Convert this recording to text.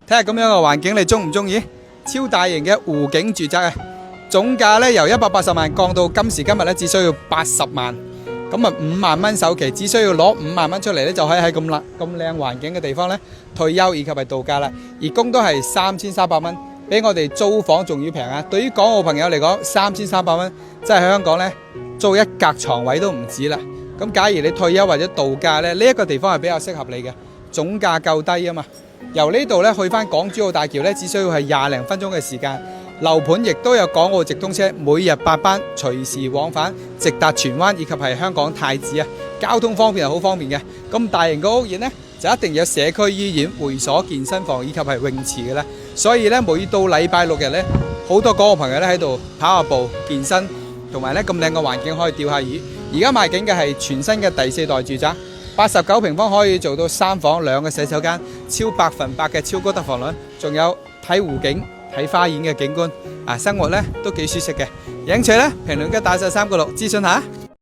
睇下咁樣嘅環境，你中唔中意？超大型嘅湖景住宅啊，總價咧由180萬降到今時今日咧只需要80萬，咁啊5萬蚊首期，只需要攞5萬蚊出嚟咧就可以喺咁靚環境嘅地方咧退休以及係度假啦。而供都係3300蚊，比我哋租房仲要平啊！對於港澳朋友嚟講，3300蚊真係喺香港咧租一格床位都唔止啦。咁假如你退休或者度假咧，呢一個地方係比較適合你嘅，總價夠低啊嘛。由呢度咧去翻港珠澳大橋咧，只需要係20零分鐘嘅時間。樓盤亦都有港澳直通車，每日8班，隨時往返，直達荃灣以及係香港太子啊，交通方面係好方便嘅。咁大型嘅屋苑呢，就一定有社區醫院、會所、健身房以及係泳池嘅啦。所以咧，每到禮拜6日咧，好多港澳朋友咧喺度跑下步、健身，同埋咧咁靚嘅環境可以釣下魚。而家賣緊嘅係全新嘅第4代住宅。89平方可以做到3房2個洗手間，超100%嘅超高得房率，仲有睇湖景、睇花園嘅景觀，生活咧都幾舒適嘅。有興趣咧，評論區打晒3個6諮詢下。